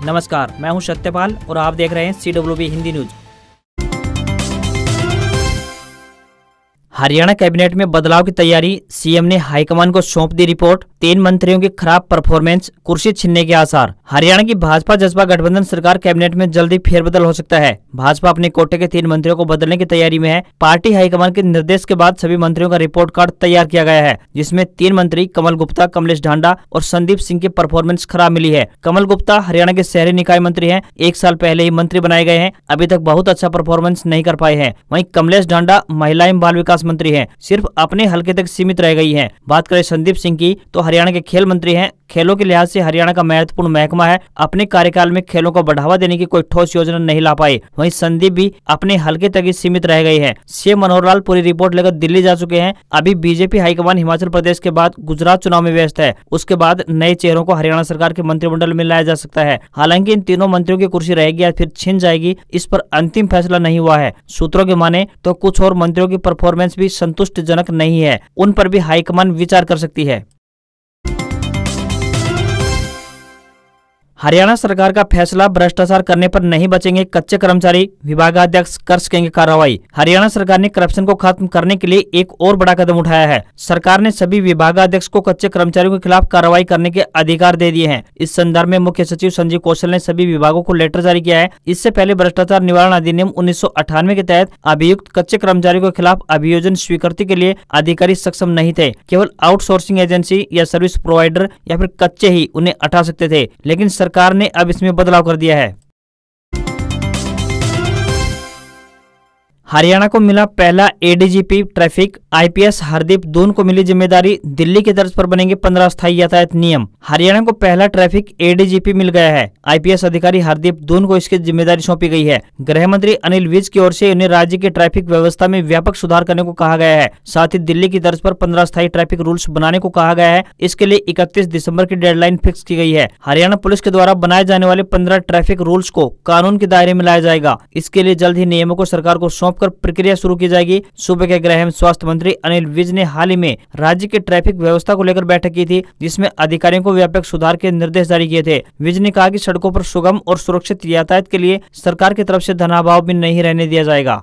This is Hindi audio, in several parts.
नमस्कार, मैं हूं सत्यपाल और आप देख रहे हैं CWB Hindi news. Haryana cabinet में बदलाव की तैयारी, सीएम ने हाईकमान को सौंप दी रिपोर्ट। 3 मंत्रियों की खराब परफॉर्मेंस, कुर्सी छीनने के आसार। हरियाणा की भाजपा जसपा गठबंधन सरकार कैबिनेट में जल्दी फेरबदल हो सकता है। भाजपा अपने कोटे के 3 मंत्रियों को बदलने की तैयारी में है। पार्टी हाईकमान के निर्देश के बाद सभी मंत्रियों का रिपोर्ट कार्ड तैयार किया गया है, जिसमें 3 मंत्री कमल गुप्ता, कमलेश ढांडा और संदीप सिंह की परफॉर्मेंस खराब मिली है। कमल गुप्ता हरियाणा के शहरी निकाय मंत्री हैं, 1 साल पहले ही मंत्री बनाए गए हैं, अभी तक बहुत अच्छा परफॉर्मेंस नहीं कर पाए हैं। वहीं कमलेश ढांडा महिला एवं बाल विकास मंत्री हैं, सिर्फ अपने हलके तक सीमित रह गई हैं। बात करें संदीप सिंह की तो हरियाणा के खेल मंत्री हैं। खेलों के लिहाज से हरियाणा का महत्वपूर्ण महकमा है, अपने कार्यकाल में खेलों को बढ़ावा देने की कोई ठोस योजना नहीं ला पाए। वहीं संदीप भी अपने हलके तक ही सीमित रह गए हैं। सीएम मनोहर लाल पूरी रिपोर्ट लेकर दिल्ली जा चुके हैं। अभी बीजेपी हाईकमान हिमाचल प्रदेश के बाद गुजरात चुनाव में व्यस्त है। उसके बाद नए चेहरों को हरियाणा सरकार के मंत्रिमंडल में लाया जा सकता है। हालांकि इन तीनों मंत्रियों की कुर्सी रहेगी या फिर छिन जाएगी, इस पर अंतिम फैसला नहीं हुआ है। सूत्रों की माने तो कुछ और मंत्रियों की परफॉर्मेंस भी संतुष्टिजनक नहीं है, उन पर भी हाईकमान विचार कर सकती है। हरियाणा सरकार का फैसला, भ्रष्टाचार करने पर नहीं बचेंगे कच्चे कर्मचारी, विभागाध्यक्ष कर सकेंगे कार्रवाई। हरियाणा सरकार ने करप्शन को खत्म करने के लिए एक और बड़ा कदम उठाया है। सरकार ने सभी विभागाध्यक्ष को कच्चे कर्मचारियों के खिलाफ कार्रवाई करने के अधिकार दे दिए हैं। इस संदर्भ में मुख्य सचिव संजीव कौशल ने सभी विभागों को लेटर जारी किया है। इससे पहले भ्रष्टाचार निवारण अधिनियम 1998 के तहत अभियुक्त कच्चे कर्मचारियों के खिलाफ अभियोजन स्वीकृति के लिए अधिकारी सक्षम नहीं थे। केवल आउटसोर्सिंग एजेंसी या सर्विस प्रोवाइडर या फिर कच्चे ही उन्हें हटा सकते थे, लेकिन सरकार ने अब इसमें बदलाव कर दिया है। हरियाणा को मिला पहला ADGP traffic, IPS Hardeep Doon को मिली जिम्मेदारी। दिल्ली की तर्ज पर बनेंगे 15 स्थायी यातायात नियम। हरियाणा को पहला ट्रैफिक एडीजीपी मिल गया है। आईपीएस अधिकारी हरदीप दून को इसकी जिम्मेदारी सौंपी गई है। गृह मंत्री अनिल विज की ओर से उन्हें राज्य की ट्रैफिक व्यवस्था में व्यापक सुधार करने को कहा गया है। साथ ही दिल्ली की तर्ज पर 15 स्थायी ट्रैफिक रूल्स बनाने को कहा गया है। इसके लिए 31 दिसंबर की डेडलाइन फिक्स की गई है। हरियाणा पुलिस के द्वारा बनाए जाने वाले 15 ट्रैफिक रूल्स को कानून के दायरे में लाया जाएगा। इसके लिए जल्द ही नियमों को सरकार को सौंप कर प्रक्रिया शुरू की जाएगी। सूबे के गृह एवं स्वास्थ्य मंत्री अनिल विज ने हाल ही में राज्य की ट्रैफिक व्यवस्था को लेकर बैठक की थी, जिसमें अधिकारियों को व्यापक सुधार के निर्देश जारी किए थे। विज ने कहा कि सड़कों पर सुगम और सुरक्षित यातायात के लिए सरकार की तरफ से धनाभाव भी नहीं रहने दिया जाएगा।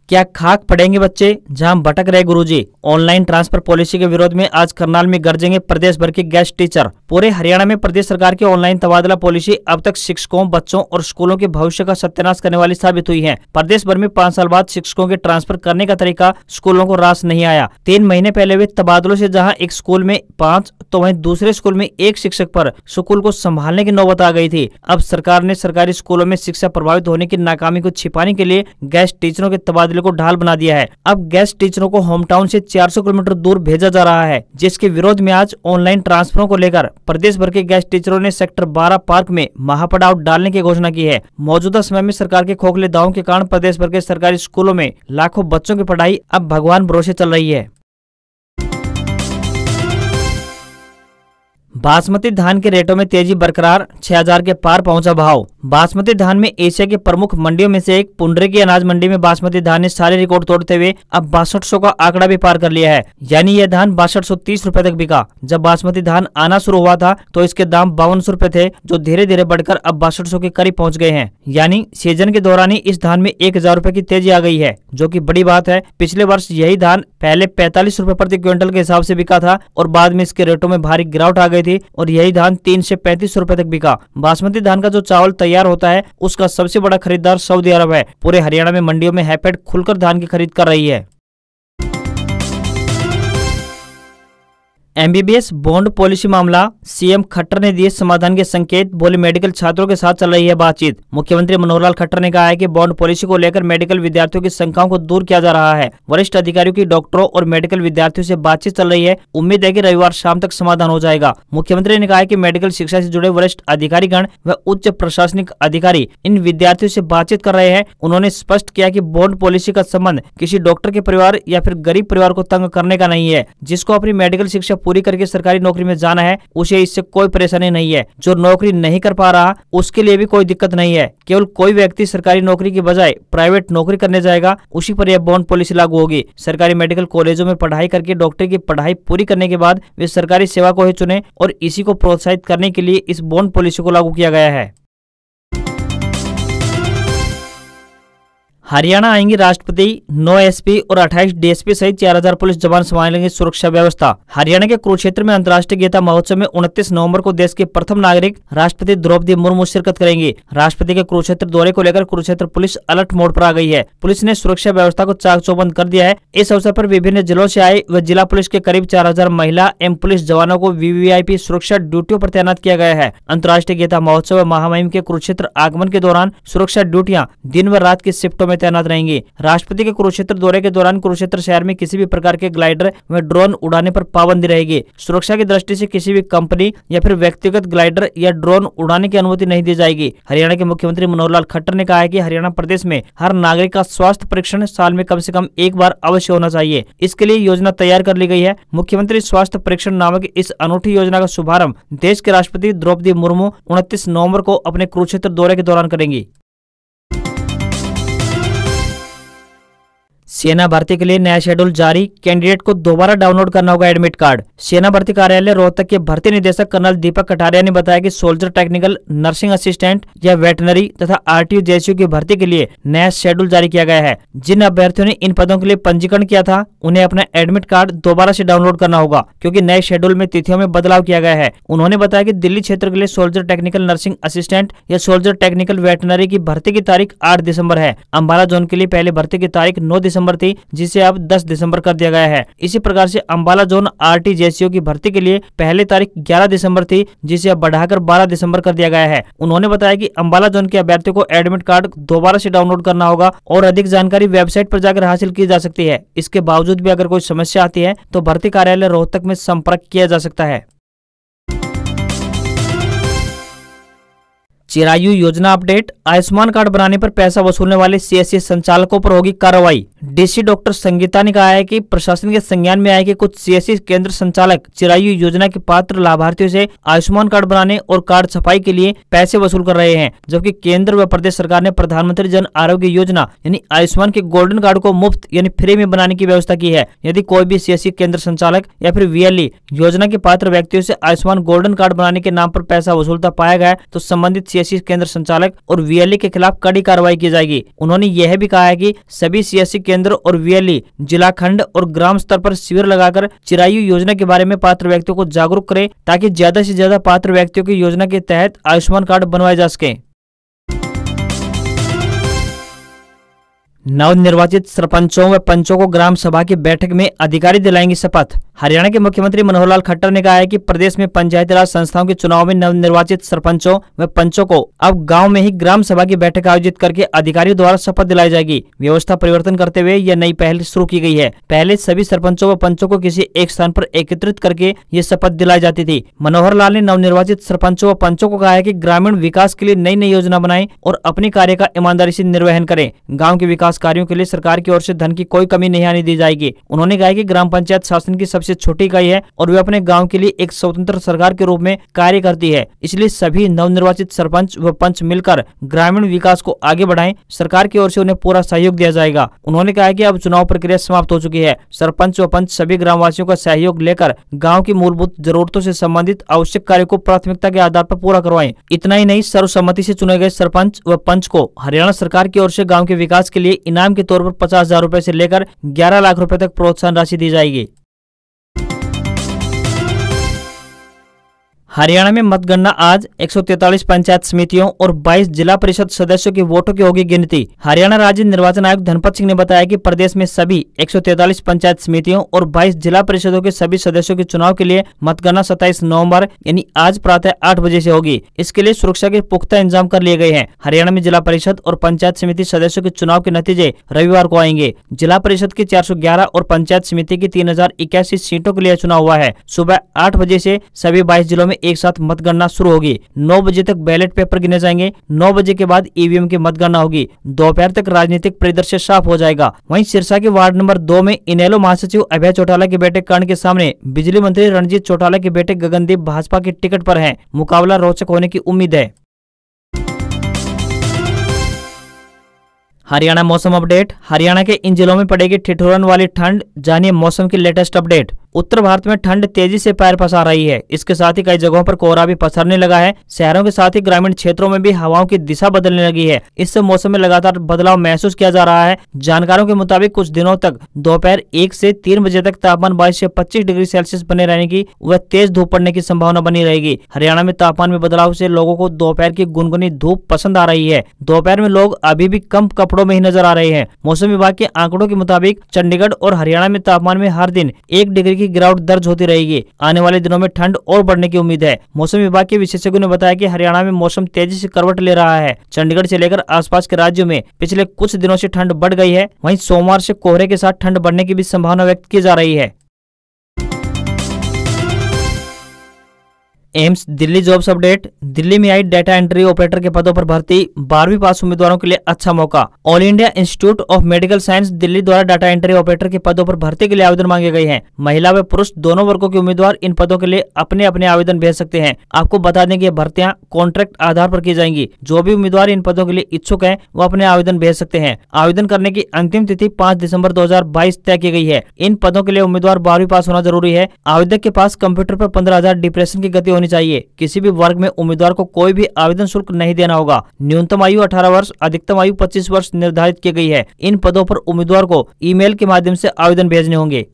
क्या खाक पड़ेंगे बच्चे, जहां भटक रहे गुरुजी। ऑनलाइन ट्रांसफर पॉलिसी के विरोध में आज करनाल में गरजेंगे प्रदेश भर के गेस्ट टीचर। पूरे हरियाणा में प्रदेश सरकार की ऑनलाइन तबादला पॉलिसी अब तक शिक्षकों, बच्चों और स्कूलों के भविष्य का सत्यानाश करने वाली साबित हुई है। प्रदेश भर में 5 साल बाद शिक्षकों के ट्रांसफर करने का तरीका स्कूलों को रास नहीं आया। 3 महीने पहले हुए तबादलों से जहाँ एक स्कूल में 5 तो वहीं दूसरे स्कूल में 1 शिक्षक पर स्कूल को संभालने की नौबत आ गई थी। अब सरकार ने सरकारी स्कूलों में शिक्षा प्रभावित होने की नाकामी को छिपाने के लिए गेस्ट टीचरों के तबादले को ढाल बना दिया है। अब गेस्ट टीचरों को होम टाउन से 400 किलोमीटर दूर भेजा जा रहा है, जिसके विरोध में आज ऑनलाइन ट्रांसफरों को लेकर प्रदेश भर के गेस्ट टीचरों ने सेक्टर 12 पार्क में महापड़ाव डालने की घोषणा की है। मौजूदा समय में सरकार के खोखले दावों के कारण प्रदेश भर के सरकारी स्कूलों में लाखों बच्चों की पढ़ाई अब भगवान भरोसे चल रही है। बासमती धान के रेटों में तेजी बरकरार, 6000 के पार पहुंचा भाव। बासमती धान में एशिया के प्रमुख मंडियों में से एक पुंडरी की अनाज मंडी में बासमती धान ने सारे रिकॉर्ड तोड़ते हुए अब 6200 का आंकड़ा भी पार कर लिया है। यानी यह धान 6230 रुपए तक बिका। जब बासमती धान आना शुरू हुआ था तो इसके दाम 5200 रुपए थे, जो धीरे धीरे बढ़कर अब 6200 के करीब पहुंच गए हैं। यानी सीजन के दौरान ही इस धान में 1000 रुपए की तेजी आ गई है, जो की बड़ी बात है। पिछले वर्ष यही धान पहले 45 रुपए प्रति क्विंटल के हिसाब से बिका था और बाद में इसके रेटों में भारी गिरावट आ गई थी और यही धान 3 से 35 रुपए तक बिका। बासमती धान का जो चावल तैयार होता है उसका सबसे बड़ा खरीदार सऊदी अरब है। पूरे हरियाणा में मंडियों में हैफेड खुलकर धान की खरीद कर रही है। एमबीबीएस बॉन्ड पॉलिसी मामला, सीएम खट्टर ने दिए समाधान के संकेत। बोले मेडिकल छात्रों के साथ चल रही है बातचीत। मुख्यमंत्री मनोहर लाल खट्टर ने कहा है कि बॉन्ड पॉलिसी को लेकर मेडिकल विद्यार्थियों की शंकाओं को दूर किया जा रहा है। वरिष्ठ अधिकारियों की डॉक्टरों और मेडिकल विद्यार्थियों से बातचीत चल रही है। उम्मीद है कि रविवार शाम तक समाधान हो जाएगा। मुख्यमंत्री ने कहा है कि मेडिकल शिक्षा से जुड़े वरिष्ठ अधिकारीगण व उच्च प्रशासनिक अधिकारी इन विद्यार्थियों से बातचीत कर रहे हैं। उन्होंने स्पष्ट किया कि बॉन्ड पॉलिसी का संबंध किसी डॉक्टर के परिवार या फिर गरीब परिवार को तंग करने का नहीं है, जिसको अपनी मेडिकल शिक्षा पूरी करके सरकारी नौकरी में जाना है उसे इससे कोई परेशानी नहीं है। जो नौकरी नहीं कर पा रहा उसके लिए भी कोई दिक्कत नहीं है। केवल कोई व्यक्ति सरकारी नौकरी की बजाय प्राइवेट नौकरी करने जाएगा उसी पर यह बॉन्ड पॉलिसी लागू होगी। सरकारी मेडिकल कॉलेजों में पढ़ाई करके डॉक्टरी की पढ़ाई पूरी करने के बाद वे सरकारी सेवा को ही चुने और इसी को प्रोत्साहित करने के लिए इस बॉन्ड पॉलिसी को लागू किया गया है। हरियाणा आएंगे राष्ट्रपति, 9 एसपी और 28 डीएसपी सहित 4000 पुलिस जवान संभालेंगे सुरक्षा व्यवस्था। हरियाणा के कुरुक्षेत्र में अंतर्राष्ट्रीय गीता महोत्सव में 29 नवंबर को देश के प्रथम नागरिक राष्ट्रपति द्रौपदी मुर्मू शिरकत करेंगी। राष्ट्रपति के कुरुक्षेत्र दौरे को लेकर कुरुक्षेत्र पुलिस अलर्ट मोड पर आ गई है। पुलिस ने सुरक्षा व्यवस्था को चाक चौबंद कर दिया है। इस अवसर पर विभिन्न जिलों से आए व जिला पुलिस के करीब 4000 महिला एवं पुलिस जवानों को वीवीआईपी सुरक्षा ड्यूटियों पर तैनात किया गया है। अंतर्राष्ट्रीय गीता महोत्सव व महामहिम के कुरुक्षेत्र आगमन के दौरान सुरक्षा ड्यूटियां दिन व रात की शिफ्टों में तैनात रहेंगी। राष्ट्रपति के कुरुक्षेत्र दौरे के दौरान कुरुक्षेत्र शहर में किसी भी प्रकार के ग्लाइडर व ड्रोन उड़ाने पर पाबंदी रहेगी। सुरक्षा की दृष्टि से किसी भी कंपनी या फिर व्यक्तिगत ग्लाइडर या ड्रोन उड़ाने की अनुमति नहीं दी जाएगी। हरियाणा के मुख्यमंत्री मनोहर लाल खट्टर ने कहा है कि हरियाणा प्रदेश में हर नागरिक का स्वास्थ्य परीक्षण साल में कम से कम एक बार अवश्य होना चाहिए। इसके लिए योजना तैयार कर ली गई है। मुख्यमंत्री स्वास्थ्य परीक्षण नामक इस अनूठी योजना का शुभारंभ देश के राष्ट्रपति द्रौपदी मुर्मू 29 नवंबर को अपने कुरुक्षेत्र दौरे के दौरान करेंगी। सेना भर्ती के लिए नया शेड्यूल जारी, कैंडिडेट को दोबारा डाउनलोड करना होगा एडमिट कार्ड। सेना भर्ती कार्यालय रोहतक के भर्ती निदेशक कर्नल दीपक कटारिया ने बताया कि सोल्जर टेक्निकल, नर्सिंग असिस्टेंट या वेटनरी तथा आरटीओ जेसीयू की भर्ती के लिए नया शेड्यूल जारी किया गया है। जिन अभ्यर्थियों ने इन पदों के लिए पंजीकरण किया था उन्हें अपना एडमिट कार्ड दोबारा से डाउनलोड करना होगा क्योंकि नए शेड्यूल में तिथियों में बदलाव किया गया है। उन्होंने बताया कि दिल्ली क्षेत्र के लिए सोल्जर टेक्निकल नर्सिंग असिस्टेंट या सोल्जर टेक्निकल वेटनरी की भर्ती की तारीख 8 दिसंबर है। अम्बाला जोन के लिए पहले भर्ती की तारीख 9 दिसंबर थी जिसे अब 10 दिसंबर कर दिया गया है। इसी प्रकार से अम्बाला जोन आरटी जेसीओ की भर्ती के लिए पहले तारीख 11 दिसंबर थी जिसे अब बढ़ाकर 12 दिसंबर कर दिया गया है। उन्होंने बताया कि अम्बाला जोन के अभ्यर्थियों को एडमिट कार्ड दोबारा से डाउनलोड करना होगा और अधिक जानकारी वेबसाइट पर जाकर हासिल की जा सकती है। इसके बावजूद भी अगर कोई समस्या आती है तो भर्ती कार्यालय रोहतक में संपर्क किया जा सकता है। चिरायु योजना अपडेट, आयुष्मान कार्ड बनाने पर पैसा वसूलने वाले सीएससी संचालकों पर होगी कार्रवाई। डीसी डॉक्टर संगीता ने कहा है कि प्रशासन के संज्ञान में आए कि कुछ सीएससी केंद्र संचालक चिरायु योजना के पात्र लाभार्थियों से आयुष्मान कार्ड बनाने और कार्ड छपाई के लिए पैसे वसूल कर रहे हैं, जबकि केंद्र व प्रदेश सरकार ने प्रधानमंत्री जन आरोग्य योजना यानी आयुष्मान के गोल्डन कार्ड को मुफ्त यानी फ्री में बनाने की व्यवस्था की है। यदि कोई भी सीएससी केंद्र संचालक या फिर वीएलई योजना के पात्र व्यक्तियों से आयुष्मान गोल्डन कार्ड बनाने के नाम पर पैसा वसूलता पाया गया तो संबंधित सीएससी केंद्र संचालक और वीएलई के खिलाफ कड़ी कार्रवाई की जाएगी। उन्होंने यह भी कहा है कि सभी सीएससी केंद्र और वीएलई जिला खंड और ग्राम स्तर पर शिविर लगाकर चिरायु योजना के बारे में पात्र व्यक्तियों को जागरूक करें ताकि ज्यादा से ज्यादा पात्र व्यक्तियों की योजना के तहत आयुष्मान कार्ड बनवाए जा सके। नवनिर्वाचित सरपंचों व पंचों को ग्राम सभा की बैठक में अधिकारी दिलाएंगे शपथ। हरियाणा के मुख्यमंत्री मनोहर लाल खट्टर ने कहा है कि प्रदेश में पंचायती राज संस्थाओं के चुनाव में नवनिर्वाचित सरपंचों व पंचों को अब गांव में ही ग्राम सभा की बैठक आयोजित करके अधिकारियों द्वारा शपथ दिलाई जाएगी। व्यवस्था परिवर्तन करते हुए यह नई पहल शुरू की गई है। पहले सभी सरपंचों व पंचों को किसी एक स्थान पर एकत्रित करके ये शपथ दिलाई जाती थी। मनोहर लाल ने नवनिर्वाचित सरपंचों व पंचों को कहा है कि ग्रामीण विकास के लिए नई नई योजना बनाएं और अपने कार्य का ईमानदारी से निर्वहन करें। गाँव के विकास कार्यों के लिए सरकार की ओर से धन की कोई कमी नहीं आने दी जाएगी। उन्होंने कहा कि ग्राम पंचायत शासन की सबसे छोटी इकाई है और वे अपने गांव के लिए एक स्वतंत्र सरकार के रूप में कार्य करती है। इसलिए सभी नवनिर्वाचित सरपंच व पंच मिलकर ग्रामीण विकास को आगे बढ़ाएं। सरकार की ओर से उन्हें पूरा सहयोग दिया जाएगा। उन्होंने कहा कि अब चुनाव प्रक्रिया समाप्त हो चुकी है। सरपंच व पंच सभी ग्रामवासियों का सहयोग लेकर गाँव की मूलभूत जरूरतों से संबंधित आवश्यक कार्य को प्राथमिकता के आधार पर पूरा करवाएं। इतना ही नहीं, सर्वसम्मति से चुने गए सरपंच व पंच को हरियाणा सरकार की ओर से गाँव के विकास के लिए इनाम के तौर पर 50,000 रुपए से लेकर 11 लाख रुपए तक प्रोत्साहन राशि दी जाएगी। हरियाणा में मतगणना आज 143 पंचायत समितियों और 22 जिला परिषद सदस्यों के वोटों की होगी गिनती। हरियाणा राज्य निर्वाचन आयुक्त धनपत सिंह ने बताया कि प्रदेश में सभी 143 पंचायत समितियों और 22 जिला परिषदों के सभी सदस्यों के चुनाव के लिए मतगणना 27 नवंबर यानी आज प्रातः 8 बजे से होगी। इसके लिए सुरक्षा के पुख्ता इंतजाम कर लिए गए हैं। हरियाणा में जिला परिषद और पंचायत समिति सदस्यों के चुनाव के नतीजे रविवार को आएंगे। जिला परिषद की 411 और पंचायत समिति की 3081 सीटों के लिए चुनाव हुआ है। सुबह 8 बजे से सभी 22 जिलों में एक साथ मतगणना शुरू होगी। 9 बजे तक बैलेट पेपर गिने जाएंगे। 9 बजे के बाद ईवीएम की मतगणना होगी। दोपहर तक राजनीतिक परिदृश्य साफ हो जाएगा। वहीं सिरसा के वार्ड नंबर 2 में इनेलो महासचिव अभय चौटाला के बेटे कर्ण के सामने बिजली मंत्री रणजीत चौटाला के बेटे गगनदीप भाजपा की टिकट पर हैं। मुकाबला रोचक होने की उम्मीद है। हरियाणा मौसम अपडेट। हरियाणा के इन जिलों में पड़ेगी ठिठुरन वाली ठंड। जानिए मौसम की लेटेस्ट अपडेट। उत्तर भारत में ठंड तेजी से पैर पसार रही है। इसके साथ ही कई जगहों पर कोहरा भी पसरने लगा है। शहरों के साथ ही ग्रामीण क्षेत्रों में भी हवाओं की दिशा बदलने लगी है। इससे मौसम में लगातार बदलाव महसूस किया जा रहा है। जानकारों के मुताबिक कुछ दिनों तक दोपहर 1 से 3 बजे तक तापमान 22 से 25 डिग्री सेल्सियस बने रहने की व तेज धूप पड़ने की संभावना बनी रहेगी। हरियाणा में तापमान में बदलाव से लोगों को दोपहर की गुनगुनी धूप पसंद आ रही है। दोपहर में लोग अभी भी कम कपड़ों में ही नजर आ रहे हैं। मौसम विभाग के आंकड़ों के मुताबिक चंडीगढ़ और हरियाणा में तापमान में हर दिन 1 डिग्री की गिरावट दर्ज होती रहेगी। आने वाले दिनों में ठंड और बढ़ने की उम्मीद है। मौसम विभाग के विशेषज्ञों ने बताया कि हरियाणा में मौसम तेजी से करवट ले रहा है। चंडीगढ़ से लेकर आसपास के राज्यों में पिछले कुछ दिनों से ठंड बढ़ गई है। वहीं सोमवार से कोहरे के साथ ठंड बढ़ने की भी संभावना व्यक्त की जा रही है। AIIMS Delhi jobs update. Delhi में आई डाटा एंट्री ऑपरेटर के पदों पर भर्ती। 12वीं पास उम्मीदवारों के लिए अच्छा मौका। All India institute of medical science Delhi द्वारा डाटा एंट्री ऑपरेटर के पदों पर भर्ती के लिए आवेदन मांगे गए हैं। महिला व पुरुष दोनों वर्गों के उम्मीदवार इन पदों के लिए अपने अपने आवेदन भेज सकते हैं। आपको बता दें कि ये भर्तियां कॉन्ट्रैक्ट आधार पर की जाएंगी। जो भी उम्मीदवार इन पदों के लिए इच्छुक हैं वो अपने आवेदन भेज सकते हैं। आवेदन करने की अंतिम तिथि 5 दिसंबर 2022 तय की गई है। इन पदों के लिए उम्मीदवार 12वीं पास होना जरूरी है। आवेदक के पास कंप्यूटर पर 15,000 डिप्रेशन की गति होनी चाहिए। किसी भी वर्ग में उम्मीदवार को कोई भी आवेदन शुल्क नहीं देना होगा। न्यूनतम आयु 18 वर्ष, अधिकतम आयु 25 वर्ष निर्धारित की गई है। इन पदों पर उम्मीदवार को ईमेल के माध्यम से आवेदन भेजने होंगे।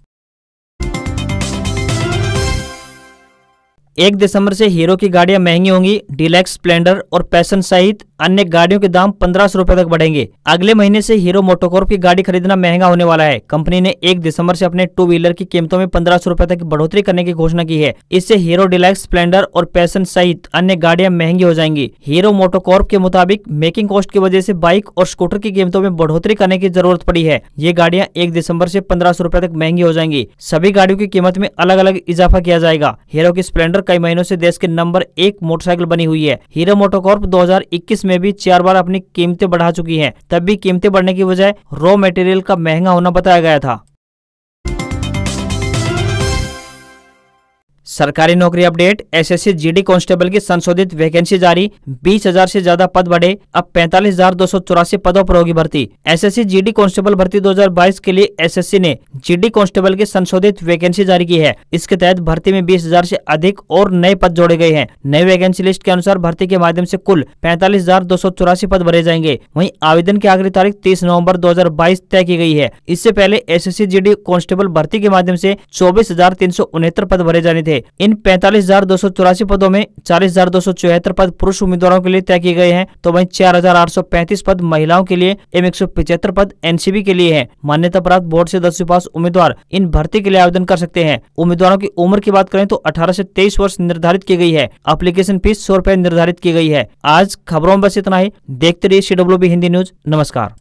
1 दिसंबर से हीरो की गाड़ियां महंगी होंगी। डीलक्स, स्प्लेंडर और पैशन सहित अन्य गाड़ियों के दाम 1500 रुपए तक बढ़ेंगे। अगले महीने से हीरो मोटोकॉर्प की गाड़ी खरीदना महंगा होने वाला है। कंपनी ने 1 दिसंबर से अपने 2 व्हीलर की कीमतों में 1500 रुपए तक बढ़ोतरी करने की घोषणा की है। इससे हीरो डीलक्स, स्प्लेंडर और पैशन सहित अन्य गाड़ियां महंगी हो जाएंगी। हीरो मोटोकॉर्प के मुताबिक मेकिंग कॉस्ट की वजह से बाइक और स्कूटर की कीमतों में बढ़ोतरी करने की जरूरत पड़ी है। ये गाड़ियां 1 दिसंबर से 1500 रुपए तक महंगी हो जाएंगी। सभी गाड़ियों की कीमत में अलग अलग इजाफा किया जाएगा। हीरो की स्प्लेंडर कई महीनों से देश के नंबर 1 मोटरसाइकिल बनी हुई है। हीरो मोटोकॉर्प 2021 में भी 4 बार अपनी कीमतें बढ़ा चुकी है। तब भी कीमतें बढ़ने की वजह रॉ मटेरियल का महंगा होना बताया गया था। सरकारी नौकरी अपडेट। एसएससी जीडी कांस्टेबल की संशोधित वैकेंसी जारी। 20,000 से ज्यादा पद बढ़े। अब 45,284 पदों पर होगी भर्ती। एसएससी जीडी कांस्टेबल भर्ती 2022 के लिए एसएससी ने जीडी कांस्टेबल की संशोधित वैकेंसी जारी की है। इसके तहत भर्ती में 20,000 से अधिक और नए पद जोड़े गए हैं। नई वैकेंसी लिस्ट के अनुसार भर्ती के माध्यम से कुल 45,284 पद भरे जाएंगे। वहीं आवेदन की आखिरी तारीख 30 नवंबर 2022 तय की गई है। इससे पहले एसएससी जीडी कांस्टेबल भर्ती के माध्यम से 24,369 पद भरे जाने थे। इन 45,284 पदों में 40,274 पद पुरुष उम्मीदवारों के लिए तय किए गए हैं, तो वहीं 4,835 पद महिलाओं के लिए एवं 175 पद एनसीबी के लिए हैं। मान्यता प्राप्त बोर्ड से 10वीं पास उम्मीदवार इन भर्ती के लिए आवेदन कर सकते हैं। उम्मीदवारों की उम्र की बात करें तो 18 से 23 वर्ष निर्धारित की गई है। एप्लीकेशन फीस 100 रुपए निर्धारित की गई है। आज खबरों में बस इतना ही। देखते रहिए CWB हिंदी न्यूज। नमस्कार।